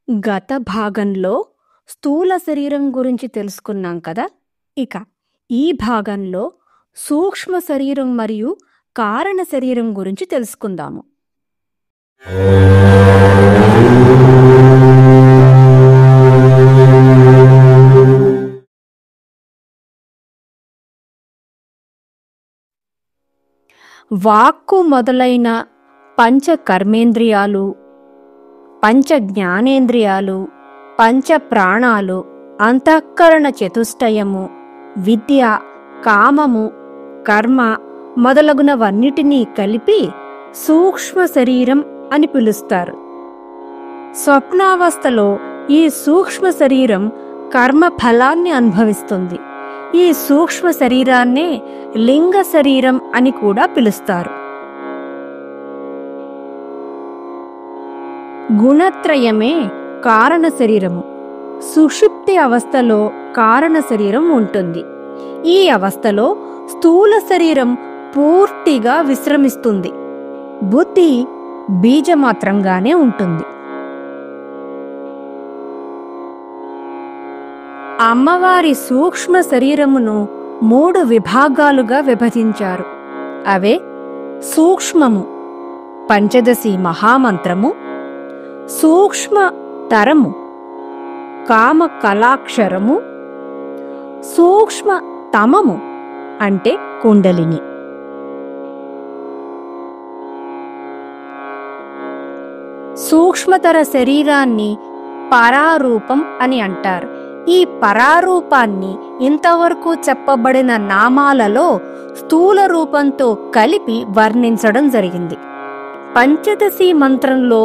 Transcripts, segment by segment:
గత భాగంలో స్థూల శరీరం గురించి తెలుసుకున్నాం కదా. ఇక ఈ భాగంలో సూక్ష్మ శరీరం మరియు కారణ శరీరం గురించి తెలుసుకుందాము. వాక్కు మొదలైన పంచ కర్మేంద్రియాలు, పంచ జ్ఞానేంద్రియాలు, పంచ ప్రాణాలు, అంతఃకరణ చతుష్టయము, విద్య, కామము, కర్మ మొదలగునవన్నిటినీ కలిపి సూక్ష్మ శరీరం అని పిలుస్తారు. స్వప్నావస్థలో ఈ సూక్ష్మ శరీరం కర్మ ఫలాన్ని అనుభవిస్తుంది. ఈ సూక్ష్మ శరీరాన్నే లింగ శరీరం అని కూడా పిలుస్తారు. గుణత్రయమే కారణ శరీరము. సుషుప్తి అవస్థలో కారణ శరీరం ఉంటుంది. ఈ అవస్థలో స్థూల శరీరం పూర్తిగా విశ్రమిస్తుంది. బుద్ధి బీజమాత్రంగానే ఉంటుంది. అమ్మవారి సూక్ష్మ శరీరమును 3 విభాగాలుగా విభజించారు. అవే సూక్ష్మము, పంచదశి మహామంత్రము, సూక్ష్మ తరము, కామ కళాక్షరము, సూక్ష్మ తమము అంటే కుండలిని. సూక్ష్మతర శరీరాన్ని పరారూపం అని అంటారు. ఈ పరారూపాన్ని ఇంతవరకు చెప్పబడిన నామాలలో స్థూల రూపంతో కలిపి వర్ణించడం జరిగింది. పంచదశి మంత్రంలో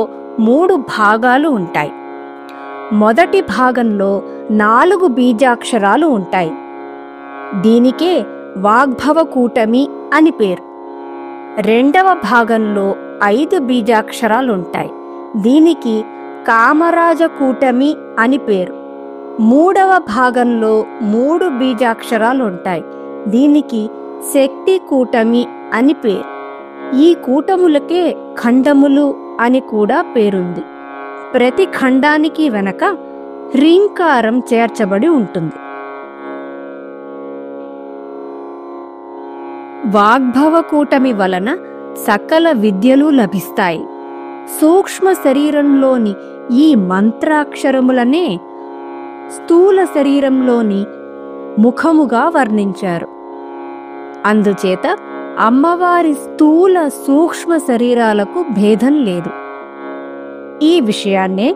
3 భాగాలు ఉంటాయి. మొదటి భాగంలో 4 బీజాక్షరాలు ఉంటాయి. దీనికే వాగ్భవ కూటమి అని పేరు. రెండవ భాగంలో 5 బీజాక్షరాలుంటాయి. దీనికి కామరాజ కూటమి అని పేరు. మూడవ భాగంలో 3 బీజాక్షరాలుంటాయి. దీనికి శక్తి కూటమి అని పేరు. ఈ కూటములకే ఖండములు అని కూడా పేరుంది. ప్రతి ఖండానికి వెనక హ్రీంకారం చేర్చబడి ఉంటుంది. వాగ్భవ కూటమి వలన సకల విద్యలు లభిస్తాయి. సూక్ష్మ శరీరంలోని ఈ మంత్రాక్షరములనే స్థూల శరీరంలోని ముఖముగా వర్ణించారు. అందుచేత అమ్మవారి స్థూల సూక్ష్మ శరీరాలకు భేదం లేదు. ఈ విషయాన్నే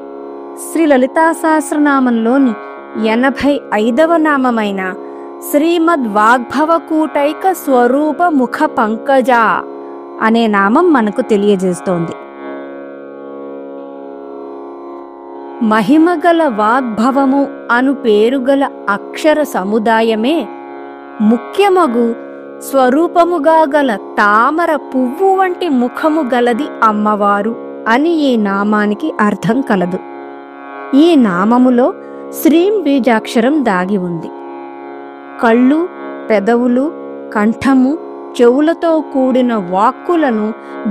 శ్రీ లలితా సహస్రనామంలోని 85వ నామమైన శ్రీమద్ వాగ్భవకూటైక స్వరూప ముఖ పంకజ అనే నామం మనకు తెలియజేస్తోంది. మహిమగల వాగ్భవము అను పేరుగల అక్షర సముదాయమే ముఖ్యమగు స్వరూపముగా గల తామర పువ్వు వంటి ముఖము గలది అమ్మవారు అని ఈ నామానికి అర్థం కలదు. ఈ నామములో శ్రీం బీజాక్షరం దాగి ఉంది. కళ్ళు, పెదవులు, కంఠము, చెవులతో కూడిన వాక్కులను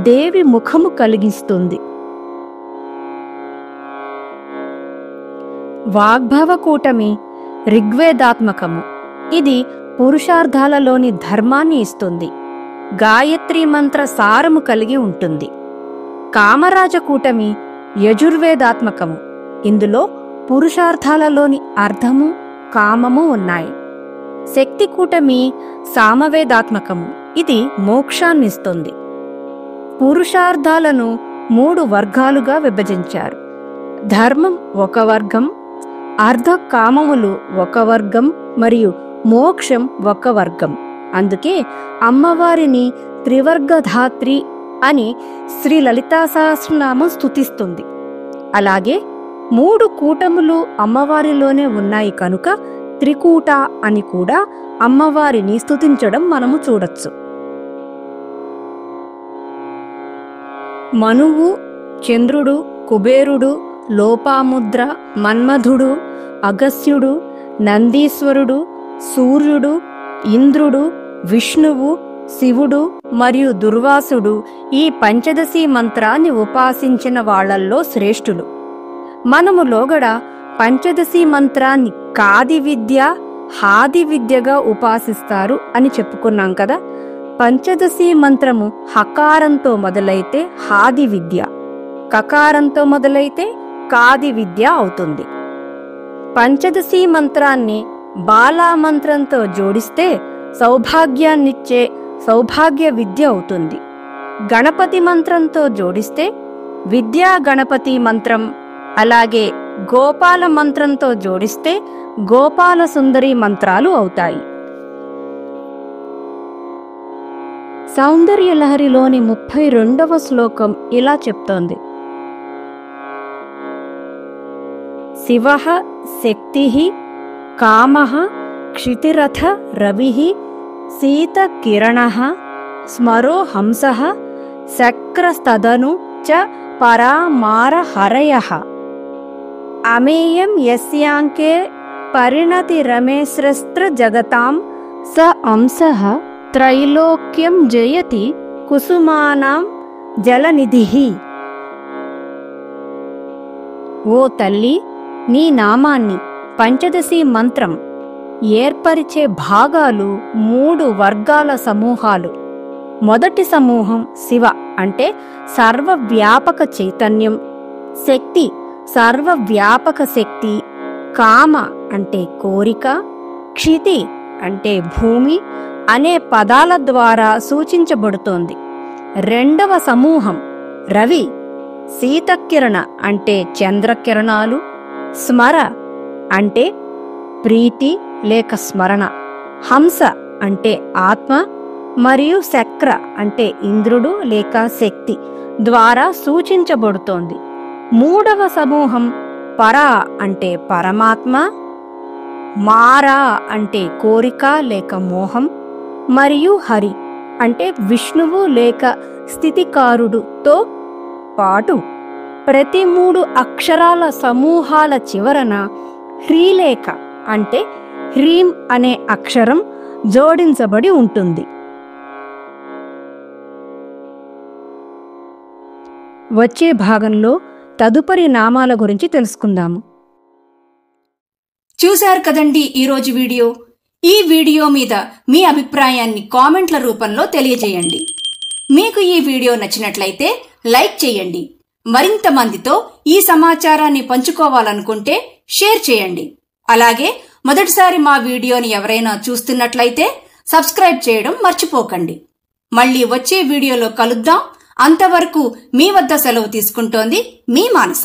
దేవి ముఖము కలిగిస్తుంది. వాగ్భవ కూటమి ఋగ్వేదాత్మకము. ఇది పురుషార్థాలలోని ధర్మాన్ని ఇస్తుంది. గాయత్రీ మంత్ర సారము కలిగి ఉంటుంది. కామరాజ కూటమి యజుర్వేదాత్మకము. ఇందులో పురుషార్థాలలోని అర్థము, కామము ఉన్నాయి. శక్తి కూటమి సామవేదాత్మకము. ఇది మోక్షాన్నిస్తుంది. పురుషార్థాలను 3 వర్గాలుగా విభజించారు. ధర్మం ఒక వర్గం, అర్ధ కామములు ఒక వర్గం మరియు మోక్షం ఒక వర్గం. అందుకే అమ్మవారిని త్రివర్గధాత్రి అని శ్రీ లలితా సహస్రనామం స్తుతిస్తుంది. అలాగే 3 కూటములు అమ్మవారిలోనే ఉన్నాయి కనుక త్రికూట అని కూడా అమ్మవారిని స్తుతించడం మనము చూడొచ్చు. మనువు, చంద్రుడు, కుబేరుడు, లోపాముద్ర, మన్మధుడు, అగస్త్యుడు, నందీశ్వరుడు, సూర్యుడు, ఇంద్రుడు, విష్ణువు, శివుడు మరియు దుర్వాసుడు ఈ పంచదశి మంత్రాన్ని ఉపాసించిన వాళ్లల్లో శ్రేష్ఠులు. మనము లోగడ పంచదశి మంత్రాన్ని కాది విద్య హాది విద్యగా ఉపాసిస్తారు అని చెప్పుకున్నాం కదా. పంచదశి మంత్రము హకారంతో మొదలైతే హాది విద్య, కకారంతో మొదలైతే కాది విద్య అవుతుంది. పంచదశి మంత్రాన్ని బాలా మంత్రంతో జోడిస్తే సౌభాగ్యాన్నిచ్చే సౌభాగ్య విద్య అవుతుంది. గణపతి మంత్రంతో జోడిస్తే విద్యా గణపతి మంత్రం, అలాగే గోపాల మంత్రంతో జోడిస్తే గోపాల సుందరి మంత్రాలు అవుతాయి. సౌందర్యలహరిలోని 32వ శ్లోకం ఇలా చెప్తోంది: శివః శక్తిః కామః క్షితిరథ రవిః శీతకిరణః స్మరో హంసః శక్రస్తదను చ పరామారహరయః అమేయం యస్యాంకే పరిణతిరమేశ్రస్త్ర జగతాం స అంశః త్రైలోక్యం జయతి కుసుమానాం జలనిధిః. ఓ తల్లి, నీ నామాన్ని పంచదశి మంత్రం ఏర్పరిచే భాగాలు 3 వర్గాల సమూహాలు. మొదటి సమూహం శివ అంటే సర్వవ్యాపక చైతన్యం, శక్తి సర్వవ్యాపక శక్తి, కామ అంటే కోరిక, క్షితి అంటే భూమి అనే పదాల ద్వారా సూచించబడుతోంది. రెండవ సమూహం రవి, శీతకిరణ అంటే చంద్రకిరణాలు, స్మర అంటే ప్రీతి లేక స్మరణ, హంస అంటే ఆత్మ మరియు శక్ర అంటే ఇంద్రుడు లేక శక్తి ద్వారా సూచించబడుతోంది. మూడవ సమూహం పరా అంటే పరమాత్మ, మారా అంటే కోరిక లేక మోహం, మరియు హరి అంటే విష్ణువు లేక స్థితికారుడుతో పాటు ప్రతి 3 అక్షరాల సమూహాల చివరన హ్రీలేఖ అంటే హ్రీం అనే అక్షరం జోడించబడి ఉంటుంది. వచ్చే భాగంలో తదుపరి నామాల గురించి తెలుసుకుందాము. చూశారు కదండి ఈరోజు వీడియో. ఈ వీడియో మీద మీ అభిప్రాయాన్ని కామెంట్ల రూపంలో తెలియజేయండి. మీకు ఈ వీడియో నచ్చినట్లయితే లైక్ చేయండి. మరింత మందితో ఈ సమాచారాన్ని పంచుకోవాలనుకుంటే షేర్ చేయండి. అలాగే మొదటిసారి మా వీడియోని ఎవరైనా చూస్తున్నట్లయితే సబ్స్క్రైబ్ చేయడం మర్చిపోకండి. మళ్ళీ వచ్చే వీడియోలో కలుద్దాం. అంతవరకు మీ వద్ద సెలవు తీసుకుంటోంది మీ మానస.